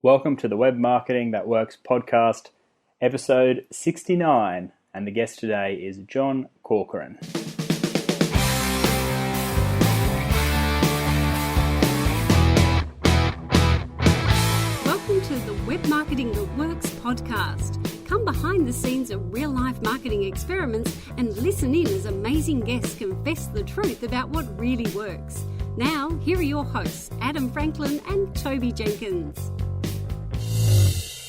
Welcome to the Web Marketing That Works podcast, episode 69, and the guest today is John Corcoran. Welcome to the Web Marketing That Works podcast. Come behind the scenes of real-life marketing experiments and listen in as amazing guests confess the truth about what really works. Now, here are your hosts, Adam Franklin and Toby Jenkins.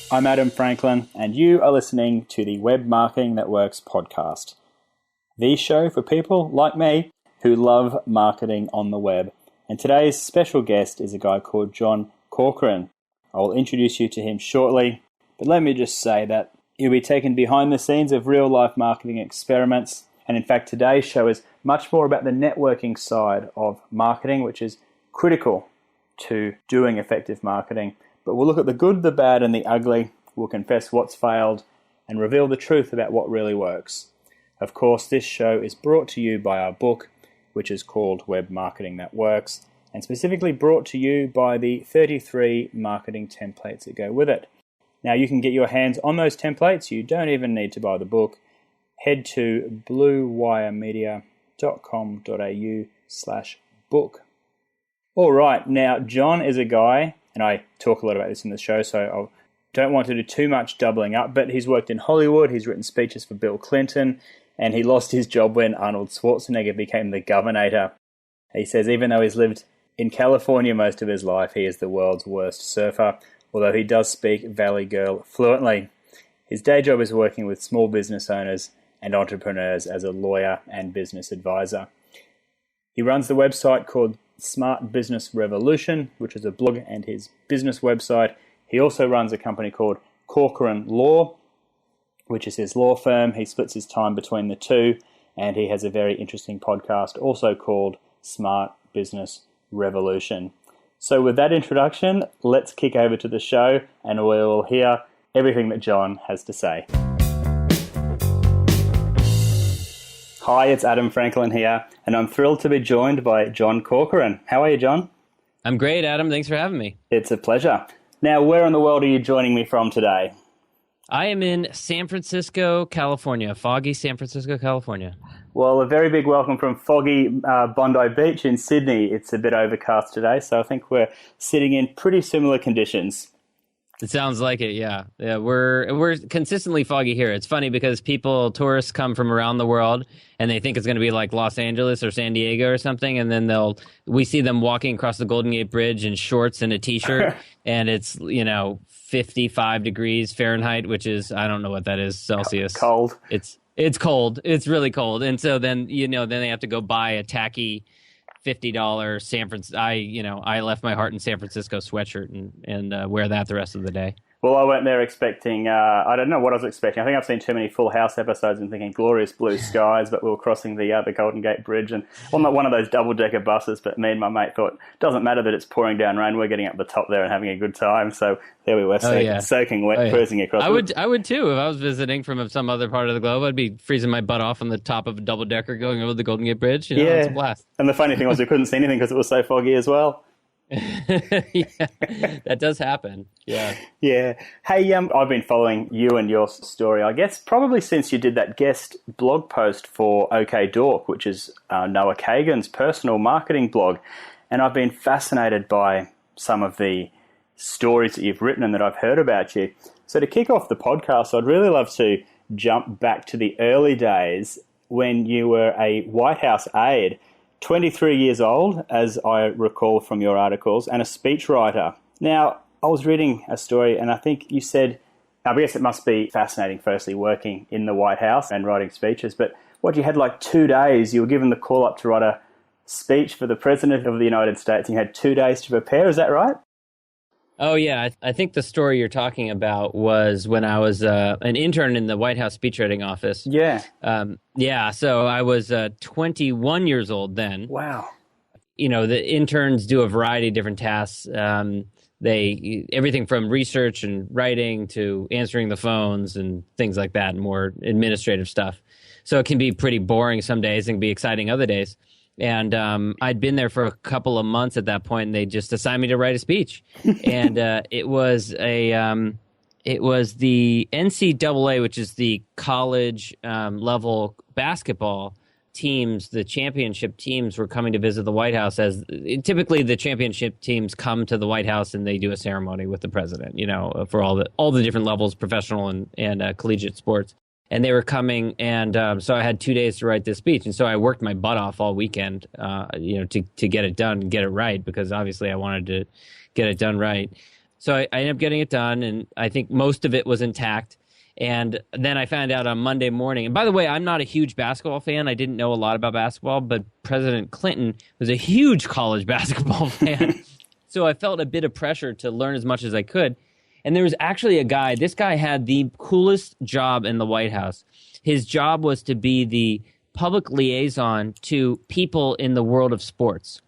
I'm Adam Franklin, and you are listening to the Web Marketing That Works podcast, the show for people like me who love marketing on the web. And today's special guest is a guy called John Corcoran. I will introduce you to him shortly, but let me just say that he'll be taken behind the scenes of real-life marketing experiments. And in fact, today's show is much more about the networking side of marketing, which is critical to doing effective marketing. But we'll look at the good, the bad, and the ugly. We'll confess what's failed and reveal the truth about what really works. Of course, this show is brought to you by our book, which is called Web Marketing That Works, and specifically brought to you by the 33 marketing templates that go with it. Now, you can get your hands on those templates. You don't even need to buy the book. Head to bluewiremedia.com.au/book. All right, now John is a guy, and I talk a lot about this in the show, so I don't want to do too much doubling up, but he's worked in Hollywood, he's written speeches for Bill Clinton, and he lost his job when Arnold Schwarzenegger became the governor. He says even though he's lived in California most of his life, he is the world's worst surfer, although he does speak Valley Girl fluently. His day job is working with small business owners and entrepreneurs as a lawyer and business advisor. He runs the website called Smart Business Revolution, which is a blog and his business website. He also runs a company called Corcoran Law, which is his law firm. He splits his time between the two, and he has a very interesting podcast also called Smart Business Revolution. So with that introduction, let's kick over to the show and we'll hear everything that John has to say. Hi, it's Adam Franklin here, and I'm thrilled to be joined by John Corcoran. How are you, John? I'm great, Adam. Thanks for having me. It's a pleasure. Now, where in the world are you joining me from today? I am in San Francisco, California, foggy San Francisco, California. Well, a very big welcome from foggy Bondi Beach in Sydney. It's a bit overcast today, so I think we're sitting in pretty similar conditions. It sounds like it, yeah. Yeah, we're consistently foggy here. It's funny because tourists come from around the world and they think it's going to be like Los Angeles or San Diego or something, and then we see them walking across the Golden Gate Bridge in shorts and a t-shirt, and it's 55 degrees Fahrenheit, which is, I don't know what that is, Celsius. Cold. It's cold. It's really cold, and so then then they have to go buy a tacky $50 San Francisco. I left my heart in San Francisco sweatshirt and wear that the rest of the day. Well, I went there expecting, I don't know what I was expecting. I think I've seen too many Full House episodes and thinking glorious blue skies, but we were crossing the Golden Gate Bridge, and not one of those double-decker buses, but me and my mate thought, it doesn't matter that it's pouring down rain, we're getting up the top there and having a good time. So there we were, soaking wet, cruising across. I would too. If I was visiting from some other part of the globe, I'd be freezing my butt off on the top of a double-decker going over the Golden Gate Bridge. It's a blast. And the funny thing was we couldn't see anything because it was so foggy as well. Yeah, that does happen. Yeah. Hey, I've been following you and your story, I guess, probably since you did that guest blog post for OK Dork, which is Noah Kagan's personal marketing blog. And I've been fascinated by some of the stories that you've written and that I've heard about you. So to kick off the podcast, I'd really love to jump back to the early days when you were a White House aide, 23 years old, as I recall from your articles, and a speechwriter. Now, I was reading a story, and I think you said, I guess it must be fascinating, firstly, working in the White House and writing speeches, but you had like 2 days, you were given the call up to write a speech for the President of the United States, and you had 2 days to prepare, is that right? Oh, yeah. I think the story you're talking about was when I was an intern in the White House speechwriting office. Yeah. So I was 21 years old then. Wow. The interns do a variety of different tasks. Everything from research and writing to answering the phones and things like that, and more administrative stuff. So it can be pretty boring some days and be exciting other days. And I'd been there for a couple of months at that point, and they just assigned me to write a speech. And it was the NCAA, which is the college level basketball teams. The championship teams were coming to visit the White House. As typically the championship teams come to the White House and they do a ceremony with the president, for all the different levels, professional and collegiate sports. And they were coming, and so I had 2 days to write this speech. And so I worked my butt off all weekend, to get it done and get it right, because obviously I wanted to get it done right. So I ended up getting it done, and I think most of it was intact. And then I found out on Monday morning. And by the way, I'm not a huge basketball fan. I didn't know a lot about basketball, but President Clinton was a huge college basketball fan. So I felt a bit of pressure to learn as much as I could. And there was actually a guy, this guy had the coolest job in the White House. His job was to be the public liaison to people in the world of sports.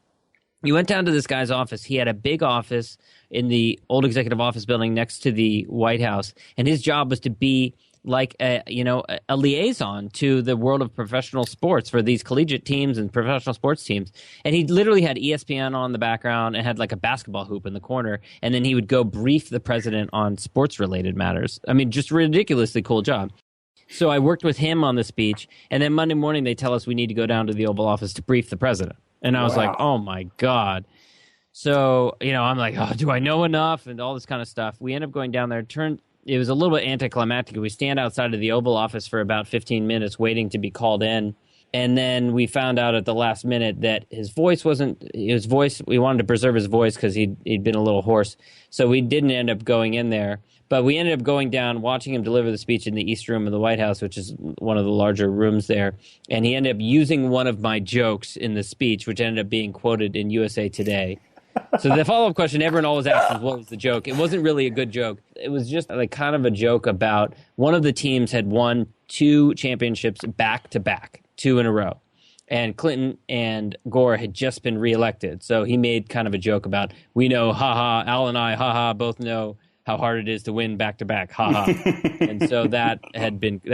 You went down to this guy's office. He had a big office in the old executive office building next to the White House. And his job was to be like a liaison to the world of professional sports for these collegiate teams and professional sports teams. And he literally had ESPN on the background and had like a basketball hoop in the corner. And then he would go brief the president on sports related matters. I mean, just ridiculously cool job. So I worked with him on the speech. And then Monday morning, they tell us we need to go down to the Oval Office to brief the president. And I was like, oh my God. So, I'm like, oh, do I know enough? And all this kind of stuff. We end up going down there. It was a little bit anticlimactic. We stand outside of the Oval Office for about 15 minutes waiting to be called in. And then we found out at the last minute that we wanted to preserve his voice because he'd been a little hoarse. So we didn't end up going in there. But we ended up going down, watching him deliver the speech in the East Room of the White House, which is one of the larger rooms there. And he ended up using one of my jokes in the speech, which ended up being quoted in USA Today. So the follow-up question everyone always asks is, what was the joke? It wasn't really a good joke. It was just like kind of a joke about one of the teams had won 2 championships back-to-back, 2 in a row. And Clinton and Gore had just been reelected. So he made kind of a joke about, we know, haha, Al and I, haha, both know how hard it is to win back-to-back, haha. And so that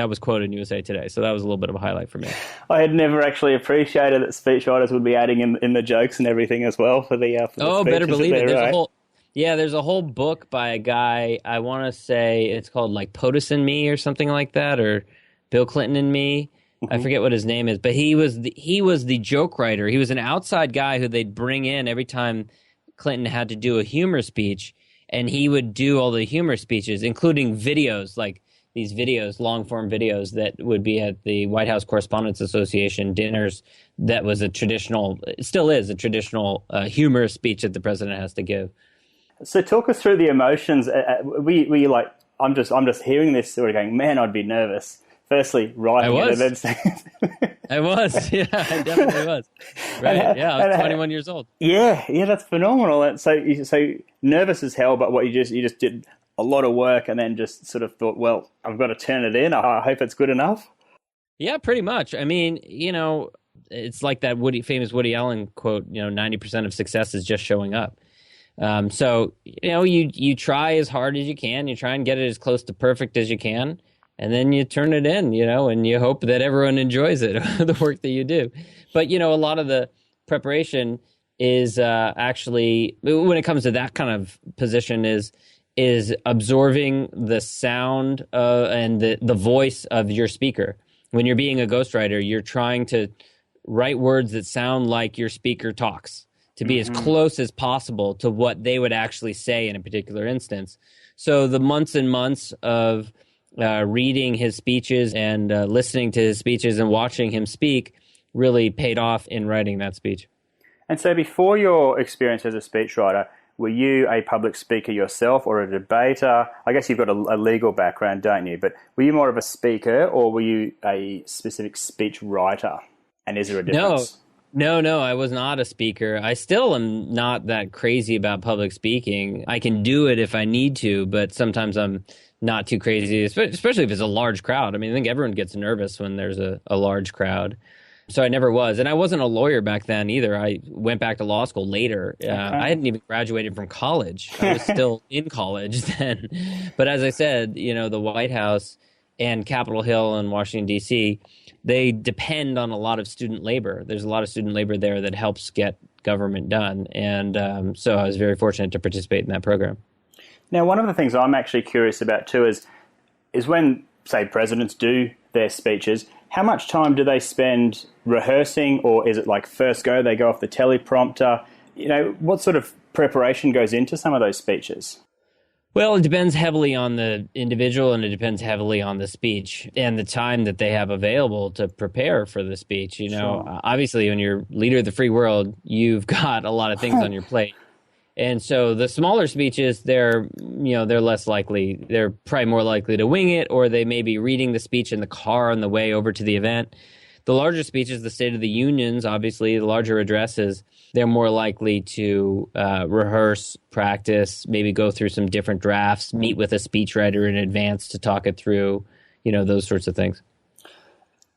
was quoted in USA Today. So that was a little bit of a highlight for me. I had never actually appreciated that speechwriters would be adding in the jokes and everything as well for the oh, speeches. Better believe it. Right. There's a whole book by a guy, I want to say it's called like POTUS and Me or something like that, or Bill Clinton and Me. Mm-hmm. I forget what his name is, but he was the joke writer. He was an outside guy who they'd bring in every time Clinton had to do a humor speech. And he would do all the humor speeches, including videos, like these videos, long-form videos that would be at the White House Correspondents Association dinners. That was still is a traditional humor speech that the president has to give. So talk us through the emotions. Were you like, I'm just hearing this sort of going, man, I'd be nervous. Firstly, writing it and then saying I was, yeah, I definitely was. Right, I was 21 years old. Yeah, that's phenomenal. And so nervous as hell, but what you just did a lot of work and then just sort of thought, well, I've got to turn it in. I hope it's good enough. Yeah, pretty much. I mean, it's like that famous Woody Allen quote, 90% of success is just showing up. So, you try as hard as you can. You try and get it as close to perfect as you can. And then you turn it in, and you hope that everyone enjoys it, the work that you do. But, a lot of the preparation is actually, when it comes to that kind of position, is absorbing the sound and the voice of your speaker. When you're being a ghostwriter, you're trying to write words that sound like your speaker talks, to be as close as possible to what they would actually say in a particular instance. So the months and months of reading his speeches and listening to his speeches and watching him speak really paid off in writing that speech. And so before your experience as a speechwriter, were you a public speaker yourself or a debater? I guess you've got a legal background, don't you? But were you more of a speaker or were you a specific speech writer? And is there a difference? No, I was not a speaker. I still am not that crazy about public speaking. I can do it if I need to, but sometimes I'm not too crazy, especially if it's a large crowd. I mean, I think everyone gets nervous when there's a large crowd. So I never was. And I wasn't a lawyer back then either. I went back to law school later. I hadn't even graduated from college. I was still in college then. But as I said, the White House and Capitol Hill and Washington, D.C., they depend on a lot of student labor. There's a lot of student labor there that helps get government done. And so I was very fortunate to participate in that program. Now, one of the things I'm actually curious about too is when, say, presidents do their speeches, how much time do they spend rehearsing, or is it like first go, they go off the teleprompter? You know, what sort of preparation goes into some of those speeches? Well, it depends heavily on the individual, and it depends heavily on the speech and the time that they have available to prepare for the speech. You know, Sure. Obviously, when you're leader of the free world, you've got a lot of things on your plate. And so the smaller speeches, they're less likely. They're probably more likely to wing it, or they may be reading the speech in the car on the way over to the event. The larger speeches, the State of the Unions, obviously, the larger addresses, they're more likely to rehearse, practice, maybe go through some different drafts, meet with a speechwriter in advance to talk it through, those sorts of things.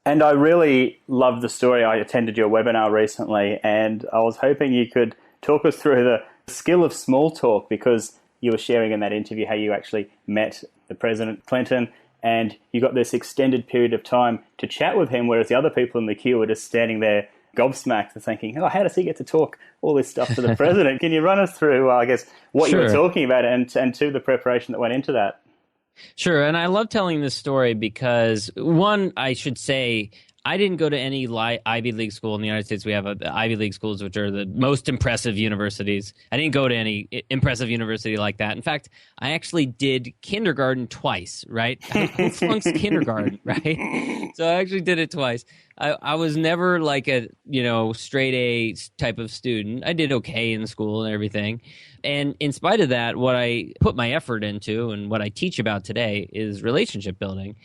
And I really loved the story. I attended your webinar recently, and I was hoping you could talk us through the skill of small talk, because you were sharing in that interview how you actually met the President Clinton and you got this extended period of time to chat with him, whereas the other people in the queue were just standing there gobsmacked thinking, how does he get to talk all this stuff to the president? Can you run us through, what Sure. you were talking about and to the preparation that went into that? Sure, and I love telling this story because, one, I should say, I didn't go to any Ivy League school in the United States. We have Ivy League schools, which are the most impressive universities. I didn't go to any impressive university like that. In fact, I actually did kindergarten twice, right? I flunked kindergarten, right? So I actually did it twice. I was never like a, straight A type of student. I did okay in school and everything. And in spite of that, what I put my effort into and what I teach about today is relationship building.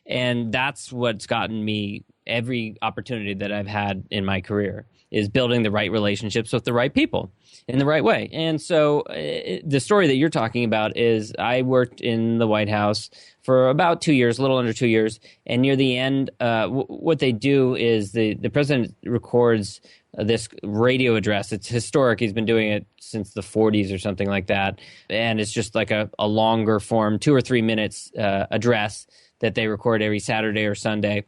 And that's what's gotten me every opportunity that I've had in my career, is building the right relationships with the right people in the right way. And so the story that you're talking about is I worked in the White House for about 2 years, a little under 2 years. And near the end, what they do is the president records this radio address. It's historic. He's been doing it since the 40s or something like that. And it's just like a longer form, 2 or 3 minutes address that they record every Saturday or Sunday.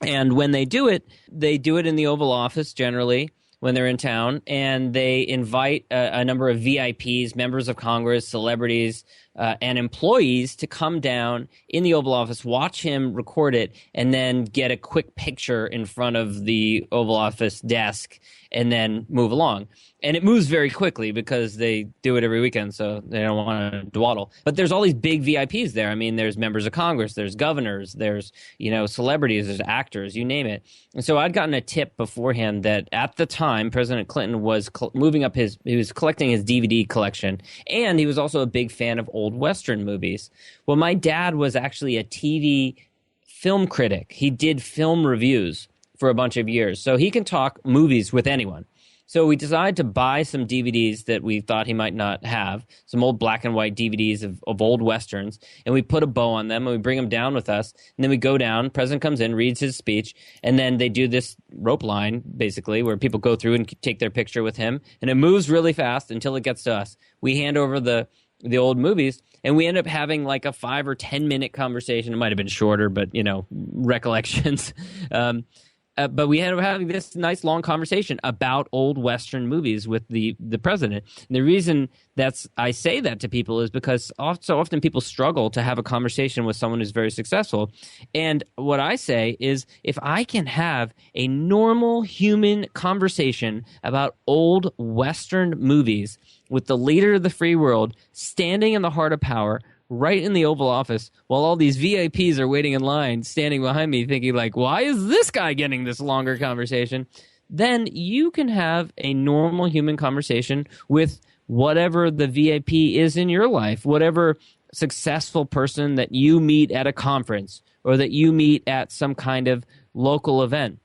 And when they do it in the Oval Office generally when they're in town, and they invite a number of VIPs, members of Congress, celebrities, and employees to come down in the Oval Office, watch him record it, and then get a quick picture in front of the Oval Office desk, and then move along. And it moves very quickly because they do it every weekend, so they don't want to dawdle. But there's all these big VIPs there. I mean, there's members of Congress, there's governors, there's, celebrities, there's actors, you name it. And so I'd gotten a tip beforehand that at the time, President Clinton was moving up he was collecting his DVD collection, and he was also a big fan of old Western movies. Well, my dad was actually a TV film critic. He did film reviews for a bunch of years, so he can talk movies with anyone. So we decided to buy some DVDs that we thought he might not have, some old black and white DVDs of old Westerns, and we put a bow on them, and we bring them down with us, and then we go down, President comes in, reads his speech, and then they do this rope line, basically, where people go through and take their picture with him, and it moves really fast until it gets to us. We hand over the old movies, and we end up having like a 5 or 10 minute conversation. It might have been shorter, but, recollections. But we ended up having this nice long conversation about old Western movies with the president. And the reason I say that to people is because so often people struggle to have a conversation with someone who's very successful. And what I say is, if I can have a normal human conversation about old Western movies with the leader of the free world standing in the heart of power, right in the Oval Office, while all these VIPs are waiting in line, standing behind me, thinking like, why is this guy getting this longer conversation? Then you can have a normal human conversation with whatever the VIP is in your life, whatever successful person that you meet at a conference or that you meet at some kind of local event.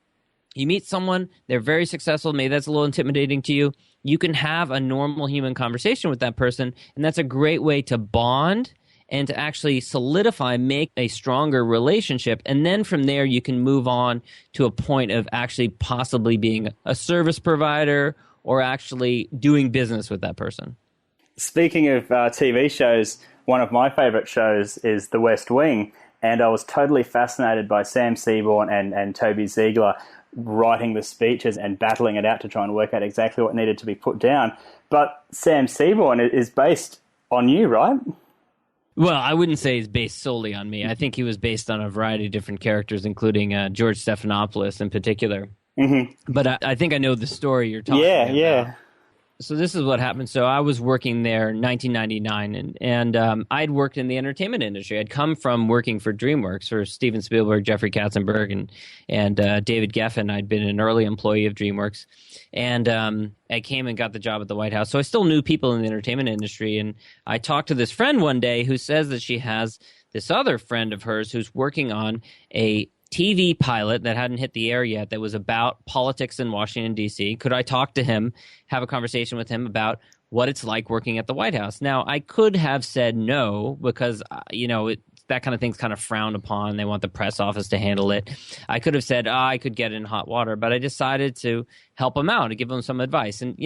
You meet someone, they're very successful, maybe that's a little intimidating to you. You can have a normal human conversation with that person, and that's a great way to bond and to actually solidify, make a stronger relationship. And then from there, you can move on to a point of actually possibly being a service provider or actually doing business with that person. Speaking of TV shows, one of my favorite shows is The West Wing. and I was totally fascinated by Sam Seaborn and Toby Ziegler writing the speeches and battling it out to try and work out exactly what needed to be put down. But Sam Seaborn is based on you, right? Well, I wouldn't say he's based solely on me. I think he was based on a variety of different characters, including George Stephanopoulos in particular. Mm-hmm. But I think I know the story you're talking about. Yeah. So this is what happened. So I was working there in 1999, and I'd worked in the entertainment industry. I'd come from working for DreamWorks for Steven Spielberg, Jeffrey Katzenberg, and David Geffen. I'd been an early employee of DreamWorks, and I came and got the job at the White House. So I still knew people in the entertainment industry, and I talked to this friend one day who says that she has this other friend of hers who's working on a TV pilot that hadn't hit the air yet that was about politics in Washington, D.C. Could I talk to him, have a conversation with him about what it's like working at the White House? Now, I could have said no because, that kind of thing's kind of frowned upon. They want the press office to handle it. I could have said, I could get in hot water, but I decided to help him out and give him some advice. And,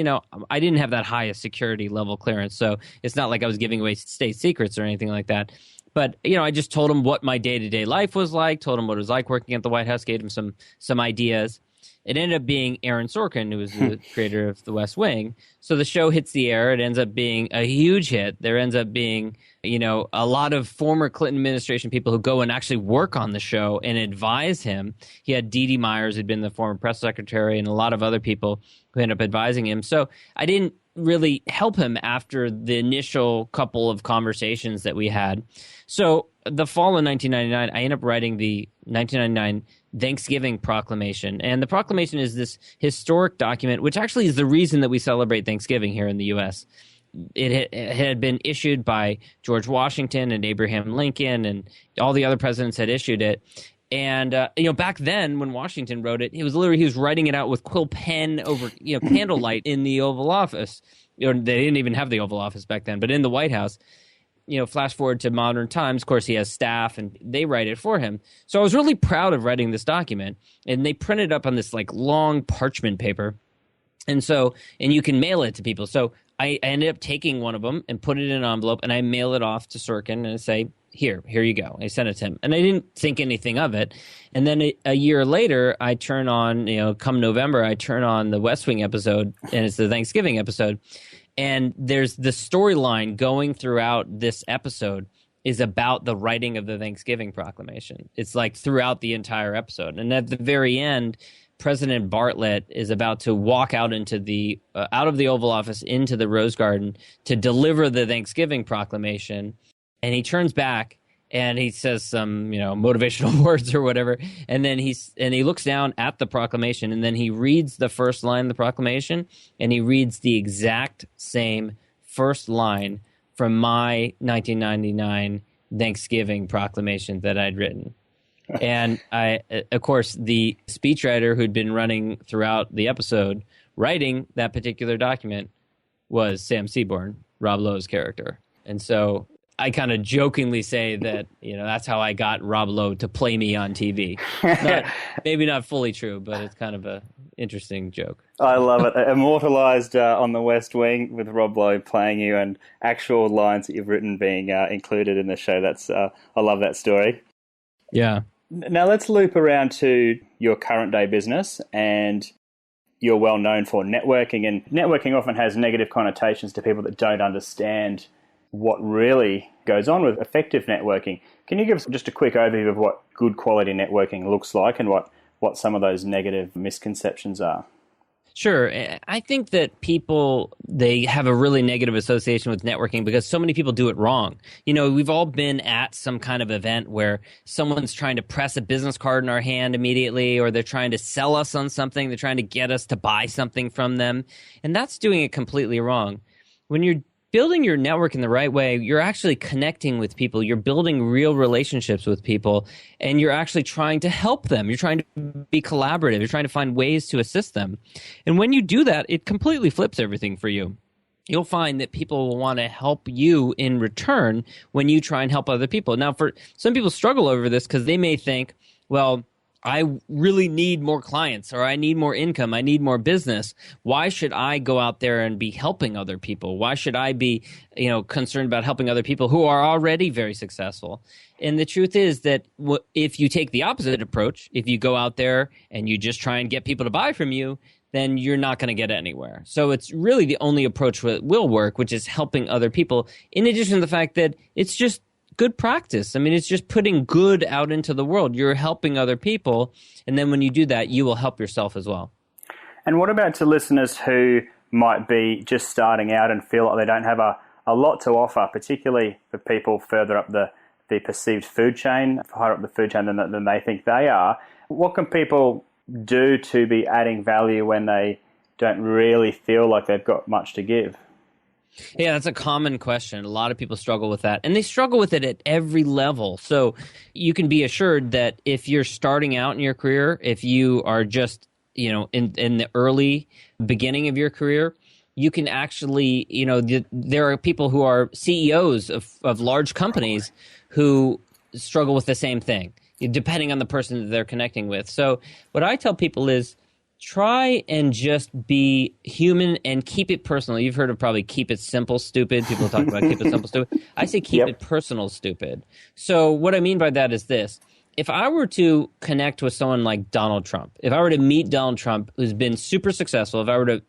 I didn't have that highest security level clearance, so it's not like I was giving away state secrets or anything like that. But, I just told him what my day-to-day life was like, told him what it was like working at the White House, gave him some ideas. It ended up being Aaron Sorkin, who was the creator of The West Wing. So the show hits the air. It ends up being a huge hit. There ends up being, a lot of former Clinton administration people who go and actually work on the show and advise him. He had Dee Dee Myers, who'd been the former press secretary, and a lot of other people who ended up advising him. So I didn't really help him after the initial couple of conversations that we had. So the fall of 1999, I ended up writing the 1999 Thanksgiving Proclamation. And the proclamation is this historic document, which actually is the reason that we celebrate Thanksgiving here in the U.S. It had been issued by George Washington and Abraham Lincoln, and all the other presidents had issued it. And, back then when Washington wrote it, he was writing it out with quill pen over, candlelight in the Oval Office. Or they didn't even have the Oval Office back then, but in the White House. Flash forward to modern times, of course, he has staff and they write it for him. So I was really proud of writing this document, and they print it up on this long parchment paper. And you can mail it to people. So I ended up taking one of them and put it in an envelope, and I mail it off to Sorkin and I say, here you go. I sent it to him. And I didn't think anything of it. And then a year later, I turn on, come November, I turn on the West Wing episode, and it's the Thanksgiving episode. And there's the storyline going throughout this episode is about the writing of the Thanksgiving Proclamation. It's like throughout the entire episode. And at the very end, President Bartlett is about to walk out into the out of the Oval Office into the Rose Garden to deliver the Thanksgiving Proclamation. And he turns back and he says some, motivational words or whatever. And then he looks down at the proclamation, and then he reads the first line of the proclamation, and he reads the exact same first line from my 1999 Thanksgiving Proclamation that I'd written. And of course, the speechwriter who'd been running throughout the episode, writing that particular document, was Sam Seaborn, Rob Lowe's character. And so I kind of jokingly say that, that's how I got Rob Lowe to play me on TV. Maybe not fully true, but it's kind of a interesting joke. I love it. Immortalized on the West Wing with Rob Lowe playing you, and actual lines that you've written being included in the show. I love that story. Yeah. Now let's loop around to your current day business, and you're well known for networking, and networking often has negative connotations to people that don't understand what really goes on with effective networking. Can you give us just a quick overview of what good quality networking looks like and what some of those negative misconceptions are? Sure. I think that people, they have a really negative association with networking because so many people do it wrong. We've all been at some kind of event where someone's trying to press a business card in our hand immediately, or they're trying to sell us on something. They're trying to get us to buy something from them. And that's doing it completely wrong. When you're building your network in the right way, you're actually connecting with people. You're building real relationships with people, and you're actually trying to help them. You're trying to be collaborative. You're trying to find ways to assist them. And when you do that, it completely flips everything for you. You'll find that people will want to help you in return when you try and help other people. Now, for some people struggle over this because they may think, well, I really need more clients, or I need more income, I need more business. Why should I go out there and be helping other people? Why should I be, concerned about helping other people who are already very successful? And the truth is that if you take the opposite approach, if you go out there and you just try and get people to buy from you, then you're not going to get anywhere. So it's really the only approach that will work, which is helping other people, in addition to the fact that it's just good practice. I mean, it's just putting good out into the world. You're helping other people, and then when you do that, you will help yourself as well. And what about to listeners who might be just starting out and feel like they don't have a lot to offer, particularly for people further up the perceived food chain, higher up the food chain than they think they are? What can people do to be adding value when they don't really feel like they've got much to give? Yeah, that's a common question. A lot of people struggle with that, and they struggle with it at every level. So you can be assured that if you're starting out in your career, if you are just, in the early beginning of your career, you can actually, there are people who are CEOs of large companies who struggle with the same thing, depending on the person that they're connecting with. So what I tell people is, try and just be human and keep it personal. You've heard of probably keep it simple, stupid. People talk about keep it simple, stupid. I say keep it personal, stupid. So what I mean by that is this. If I were to connect with someone like Donald Trump, if I were to meet Donald Trump, who's been super successful, if I were to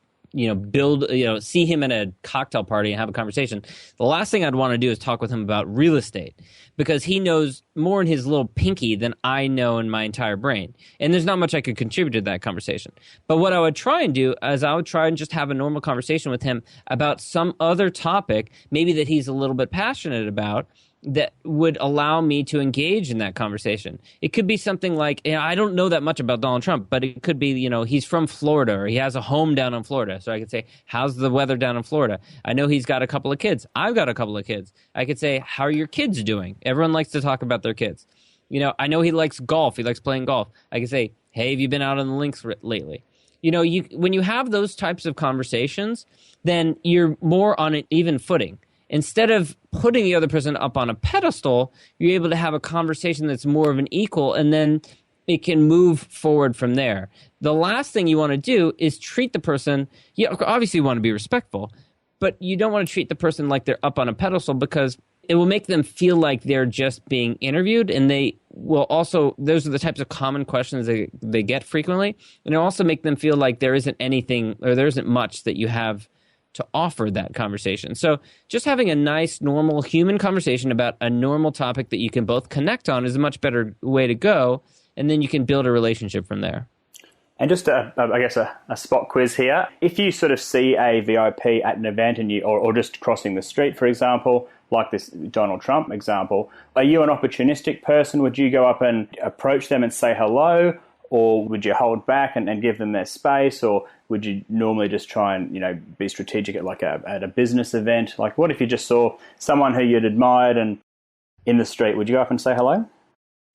see him at a cocktail party and have a conversation, the last thing I'd want to do is talk with him about real estate, because he knows more in his little pinky than I know in my entire brain. And there's not much I could contribute to that conversation. But what I would try and do is I would try and just have a normal conversation with him about some other topic, maybe that he's a little bit passionate about, that would allow me to engage in that conversation. It could be something like, I don't know that much about Donald Trump, but it could be, he's from Florida, or he has a home down in Florida. So I could say, how's the weather down in Florida? I know he's got a couple of kids. I've got a couple of kids. I could say, how are your kids doing? Everyone likes to talk about their kids. I know he likes golf. He likes playing golf. I could say, hey, have you been out on the links lately? When you have those types of conversations, then you're more on an even footing. Instead of putting the other person up on a pedestal, you're able to have a conversation that's more of an equal, and then it can move forward from there. The last thing you want to do is treat the person, obviously you want to be respectful, but you don't want to treat the person like they're up on a pedestal, because it will make them feel like they're just being interviewed, and they will also, those are the types of common questions they get frequently, and it'll also make them feel like there isn't anything, or there isn't much that you have to offer that conversation. So just having a nice, normal human conversation about a normal topic that you can both connect on is a much better way to go, and then you can build a relationship from there. And just, a spot quiz here. If you sort of see a VIP at an event and or just crossing the street, for example, like this Donald Trump example, are you an opportunistic person? Would you go up and approach them and say hello? Or would you hold back and give them their space? Or would you normally just try and, be strategic at a business event? Like, what if you just saw someone who you'd admired and in the street? Would you go up and say hello?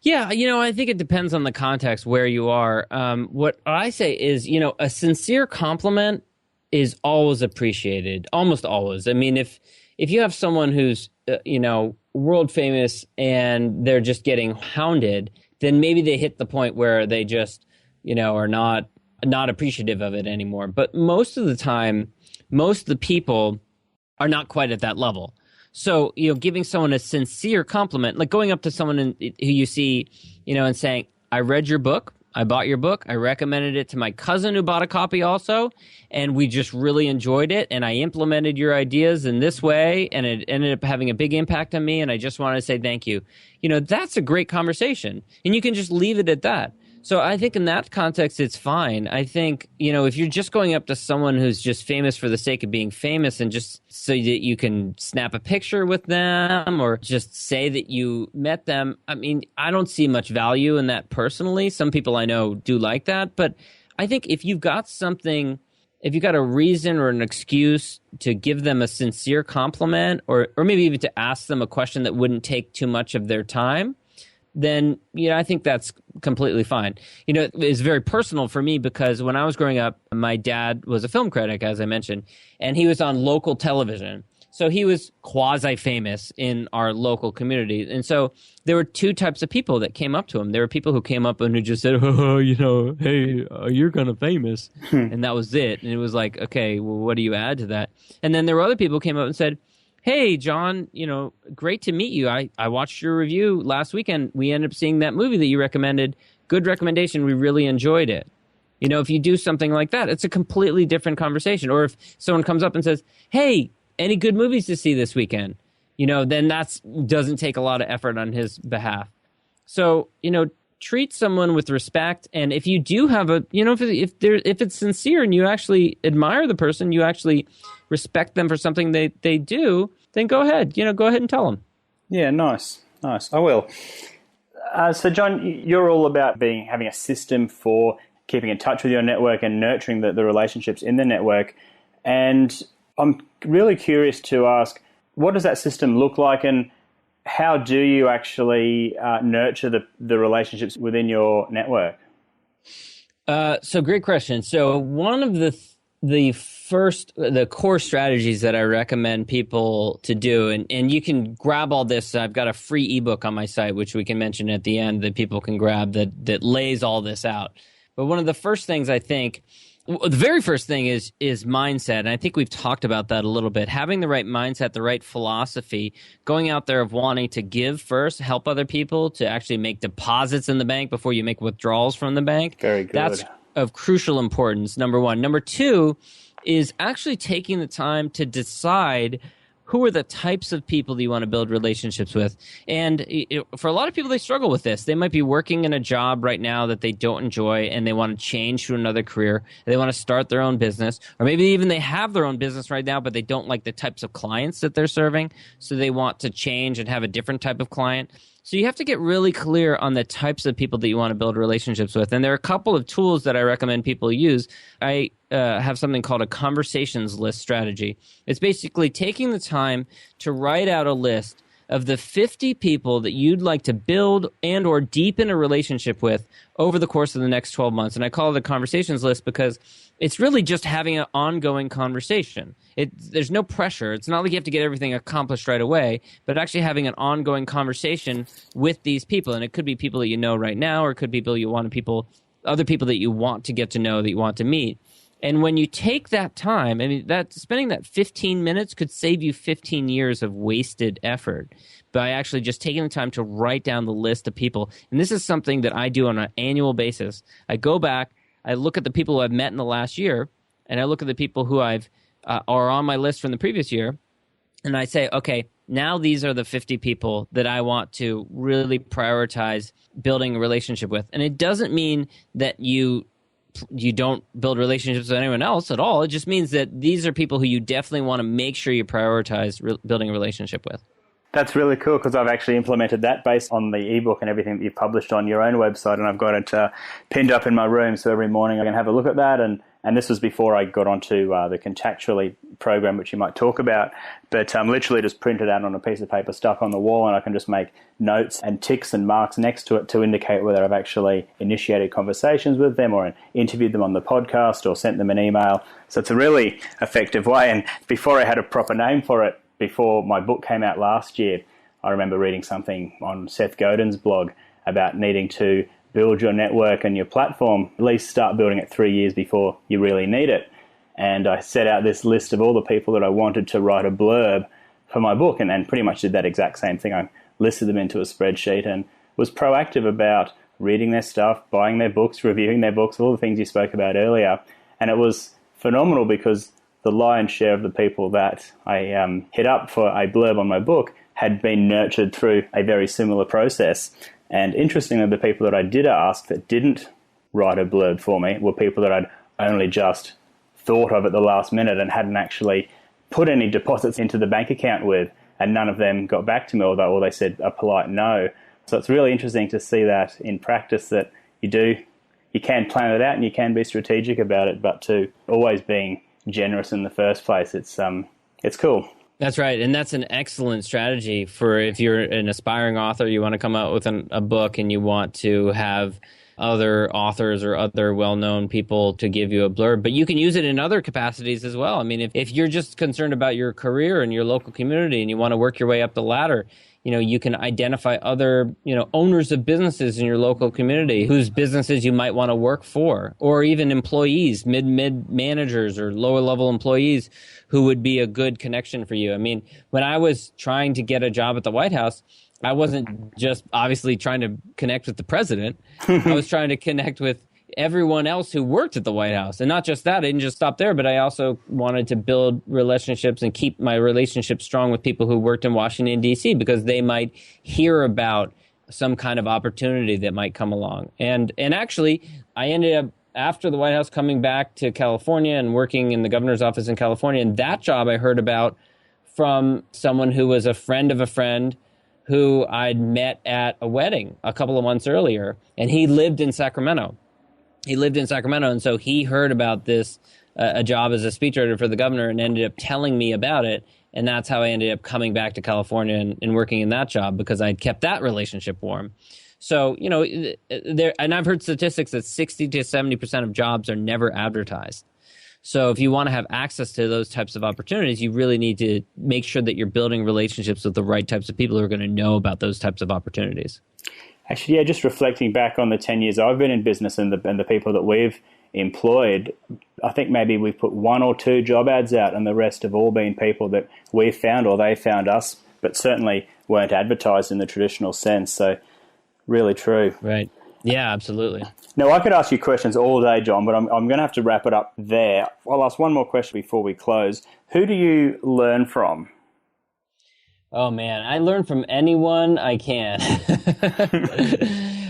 Yeah, I think it depends on the context where you are. What I say is, a sincere compliment is always appreciated, almost always. I mean, if you have someone who's, world famous and they're just getting hounded, then maybe they hit the point where they just, are not appreciative of it anymore. But most of the time, most of the people are not quite at that level. So, giving someone a sincere compliment, like going up to someone who you see, and saying, I read your book, I bought your book, I recommended it to my cousin who bought a copy also, and we just really enjoyed it, and I implemented your ideas in this way, and it ended up having a big impact on me, and I just wanted to say thank you. That's a great conversation, and you can just leave it at that. So I think in that context, it's fine. I think, if you're just going up to someone who's just famous for the sake of being famous and just so that you can snap a picture with them or just say that you met them, I mean, I don't see much value in that personally. Some people I know do like that. But I think if you've got a reason or an excuse to give them a sincere compliment or maybe even to ask them a question that wouldn't take too much of their time, then, I think that's completely fine. It's very personal for me because when I was growing up, my dad was a film critic, as I mentioned, and he was on local television. So he was quasi-famous in our local community. And so there were two types of people that came up to him. There were people who came up and who just said, oh, hey, you're kind of famous. And that was it. And it was like, okay, well, what do you add to that? And then there were other people who came up and said, hey, John, great to meet you. I watched your review last weekend. We ended up seeing that movie that you recommended. Good recommendation. We really enjoyed it. If you do something like that, it's a completely different conversation. Or if someone comes up and says, hey, any good movies to see this weekend? Then that doesn't take a lot of effort on his behalf. So, treat someone with respect. And if you do have if it's sincere and you actually admire the person, you actually respect them for something they do, then go ahead. Go ahead and tell them. Yeah, nice. I will. So, John, you're all about having a system for keeping in touch with your network and nurturing the relationships in the network. And I'm really curious to ask, what does that system look like, and how do you actually nurture the relationships within your network? So great question. So one of the core strategies that I recommend people to do, and you can grab all this. I've got a free ebook on my site, which we can mention at the end, that people can grab that lays all this out. But one of the first things the very first thing is mindset. And I think we've talked about that a little bit. Having the right mindset, the right philosophy, going out there of wanting to give first, help other people, to actually make deposits in the bank before you make withdrawals from the bank. Very good. That's of crucial importance, number one. Number two is actually taking the time to decide who are the types of people that you want to build relationships with. And for a lot of people, they struggle with this. They might be working in a job right now that they don't enjoy, and they want to change to another career. They want to start their own business, or maybe even they have their own business right now, but they don't like the types of clients that they're serving, so they want to change and have a different type of client. So you have to get really clear on the types of people that you want to build relationships with. And there are a couple of tools that I recommend people use. I have something called a conversations list strategy. It's basically taking the time to write out a list of the 50 people that you'd like to build and or deepen a relationship with over the course of the next 12 months. And I call it a conversations list because it's really just having an ongoing conversation. There's no pressure. It's not like you have to get everything accomplished right away, but actually having an ongoing conversation with these people. And it could be people that you know right now, or it could be other people that you want to get to know, that you want to meet. And when you take that time, spending that 15 minutes could save you 15 years of wasted effort by actually just taking the time to write down the list of people. And this is something that I do on an annual basis. I go back, I look at the people who I've met in the last year, and I look at the people who are on my list from the previous year, and I say, okay, now these are the 50 people that I want to really prioritize building a relationship with. And it doesn't mean that you don't build relationships with anyone else at all. It just means that these are people who you definitely want to make sure you prioritize building a relationship with. That's really cool, because I've actually implemented that based on the ebook and everything that you've published on your own website, and I've got it pinned up in my room, so every morning I can have a look at that. And this was before I got onto the Contactually program, which you might talk about. But literally just printed out on a piece of paper, stuck on the wall, and I can just make notes and ticks and marks next to it to indicate whether I've actually initiated conversations with them or interviewed them on the podcast or sent them an email. So it's a really effective way. And before I had a proper name for it, before my book came out last year, I remember reading something on Seth Godin's blog about needing to build your network and your platform, at least start building it 3 years before you really need it. And I set out this list of all the people that I wanted to write a blurb for my book, and pretty much did that exact same thing. I listed them into a spreadsheet and was proactive about reading their stuff, buying their books, reviewing their books, all the things you spoke about earlier. And it was phenomenal because the lion's share of the people that I hit up for a blurb on my book had been nurtured through a very similar process. And interestingly, the people that I did ask that didn't write a blurb for me were people that I'd only just thought of at the last minute and hadn't actually put any deposits into the bank account with, and none of them got back to me, or they said a polite no. So it's really interesting to see that in practice, that you can plan it out and you can be strategic about it, but to always being generous in the first place, it's cool. That's right. And that's an excellent strategy for if you're an aspiring author, you want to come out with a book and you want to have other authors or other well-known people to give you a blurb, but you can use it in other capacities as well. I mean, if you're just concerned about your career and your local community and you want to work your way up the ladder, you can identify other, owners of businesses in your local community whose businesses you might want to work for, or even employees, mid managers or lower level employees who would be a good connection for you. I mean, when I was trying to get a job at the White House, I wasn't just obviously trying to connect with the president. I was trying to connect with everyone else who worked at the White House. And not just that, I didn't just stop there, but I also wanted to build relationships and keep my relationships strong with people who worked in Washington, D.C., because they might hear about some kind of opportunity that might come along. And actually, I ended up, after the White House, coming back to California and working in the governor's office in California. And that job I heard about from someone who was a friend of a friend who I'd met at a wedding a couple of months earlier. And he lived in Sacramento. And so he heard about this, a job as a speechwriter for the governor, and ended up telling me about it. And that's how I ended up coming back to California and working in that job, because I'd kept that relationship warm. So, and I've heard statistics that 60 to 70% of jobs are never advertised. So if you want to have access to those types of opportunities, you really need to make sure that you're building relationships with the right types of people who are going to know about those types of opportunities. Actually, yeah, just reflecting back on the 10 years I've been in business and the people that we've employed, I think maybe we've put 1 or 2 job ads out, and the rest have all been people that we've found or they found us, but certainly weren't advertised in the traditional sense. So really true. Right. Yeah, absolutely. Now, I could ask you questions all day, John, but I'm going to have to wrap it up there. I'll ask one more question before we close. Who do you learn from? Oh, man, I learn from anyone I can.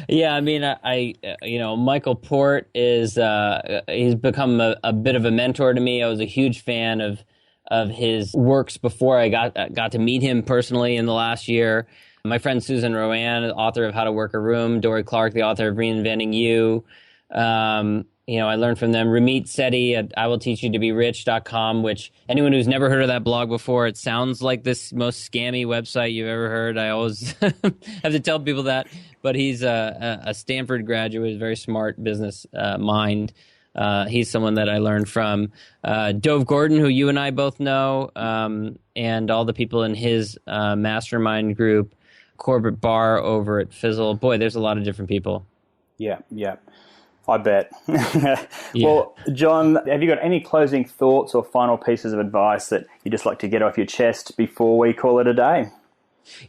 Yeah, I mean, Michael Port is, he's become a bit of a mentor to me. I was a huge fan of his works before I got to meet him personally in the last year. My friend Susan Rowan, author of How to Work a Room, Dory Clark, the author of Reinventing You. I learned from them. Ramit Sethi at IWillTeachYouToBeRich.com, which anyone who's never heard of that blog before, it sounds like this most scammy website you've ever heard. I always have to tell people that. But he's a Stanford graduate, very smart business mind. He's someone that I learned from. Dove Gordon, who you and I both know, and all the people in his mastermind group. Corbett Barr over at Fizzle. Boy, there's a lot of different people. Yeah. I bet. Well, John, have you got any closing thoughts or final pieces of advice that you'd just like to get off your chest before we call it a day?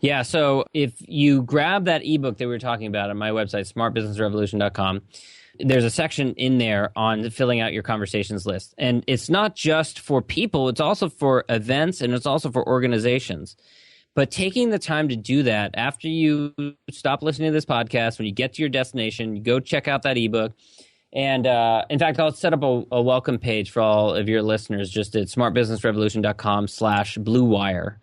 Yeah, so if you grab that ebook that we were talking about on my website, smartbusinessrevolution.com, there's a section in there on filling out your conversations list. And it's not just for people, it's also for events, and it's also for organizations. But taking the time to do that after you stop listening to this podcast, when you get to your destination, you go check out that ebook. And in fact, I'll set up a welcome page for all of your listeners just at smartbusinessrevolution.com/Bluewire.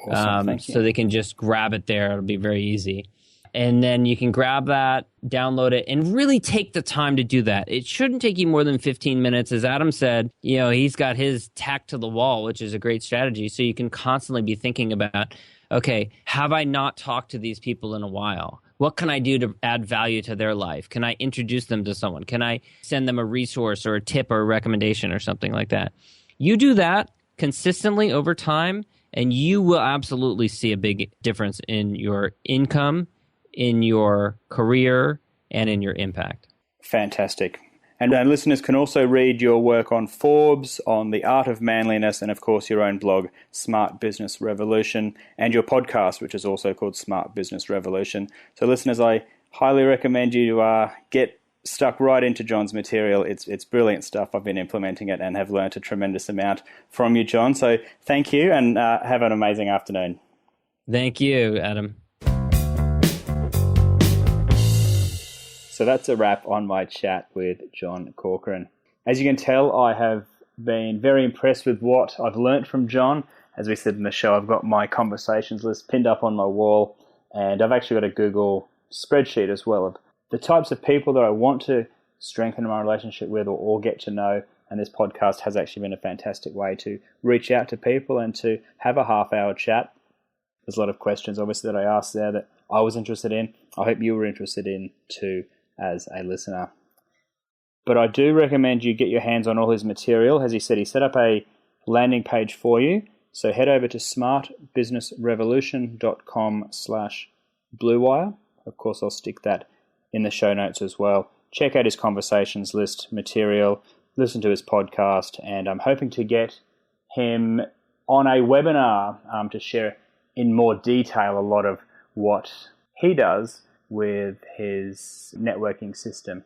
Awesome, so they can just grab it there. It'll be very easy. And then you can grab that, download it, and really take the time to do that. It shouldn't take you more than 15 minutes. As Adam said, he's got his tack to the wall, which is a great strategy. So you can constantly be thinking about, okay, have I not talked to these people in a while? What can I do to add value to their life? Can I introduce them to someone? Can I send them a resource or a tip or a recommendation or something like that? You do that consistently over time, and you will absolutely see a big difference in your income, in your career, and in your impact. Fantastic. And our listeners can also read your work on Forbes, on The Art of Manliness, and of course your own blog, Smart Business Revolution, and your podcast, which is also called Smart Business Revolution. So listeners, I highly recommend you get stuck right into John's material. It's brilliant stuff. I've been implementing it and have learned a tremendous amount from you, John. So thank you, and have an amazing afternoon. Thank you, Adam. So that's a wrap on my chat with John Corcoran. As you can tell, I have been very impressed with what I've learnt from John. As we said in the show, I've got my conversations list pinned up on my wall, and I've actually got a Google spreadsheet as well of the types of people that I want to strengthen my relationship with or get to know. And this podcast has actually been a fantastic way to reach out to people and to have a half-hour chat. There's a lot of questions, obviously, that I asked there that I was interested in. I hope you were interested in too. as a listener. But I do recommend you get your hands on all his material. As he said, he set up a landing page for you. So head over to smartbusinessrevolution.com/Bluewire. Of course, I'll stick that in the show notes as well. Check out his conversations list material, listen to his podcast, and I'm hoping to get him on a webinar to share in more detail a lot of what he does with his networking system.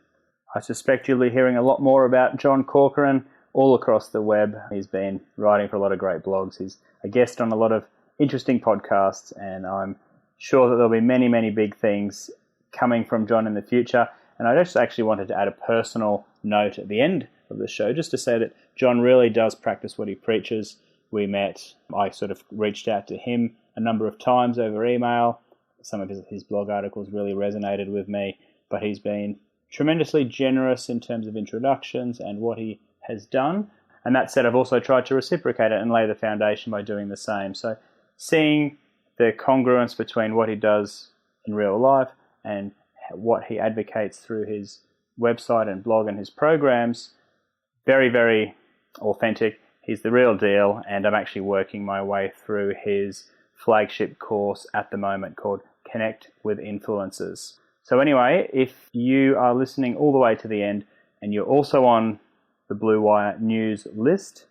I suspect you'll be hearing a lot more about John Corcoran all across the web. He's been writing for a lot of great blogs. He's a guest on a lot of interesting podcasts, and I'm sure that there'll be many, many big things coming from John in the future. And I just actually wanted to add a personal note at the end of the show, just to say that John really does practice what he preaches. We met, I sort of reached out to him a number of times over email. Some of his blog articles really resonated with me, but he's been tremendously generous in terms of introductions and what he has done. And that said, I've also tried to reciprocate it and lay the foundation by doing the same. So seeing the congruence between what he does in real life and what he advocates through his website and blog and his programs, very, very authentic. He's the real deal, and I'm actually working my way through his flagship course at the moment called Connect with Influencers. So anyway, if you are listening all the way to the end and you're also on the Bluewire news list,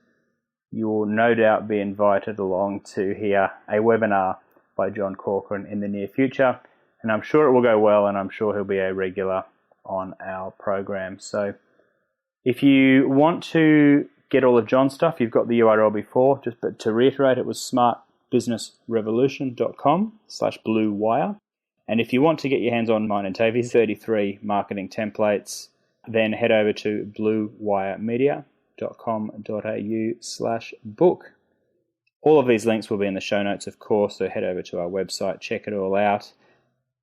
you will no doubt be invited along to hear a webinar by John Corcoran in the near future. And I'm sure it will go well, and I'm sure he'll be a regular on our program. So if you want to get all of John's stuff, you've got the URL before. But to reiterate, it was smartbusinessrevolution.com/Bluewire. And if you want to get your hands on mine and Tavi's 33 marketing templates, then head over to bluewiremedia.com.au/book. All of these links will be in the show notes, of course, so head over to our website, check it all out.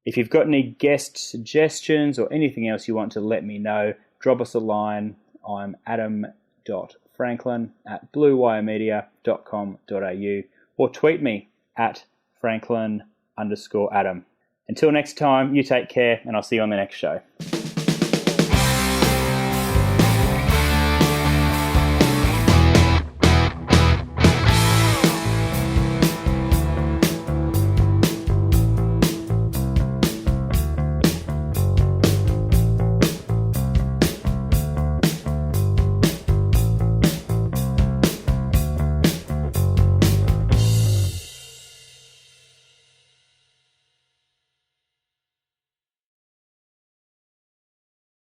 If you've got any guest suggestions or anything else you want to let me know, drop us a line. I'm adam.franklin@bluewiremedia.com.au or tweet me at Franklin_Adam. Until next time, you take care, and I'll see you on the next show.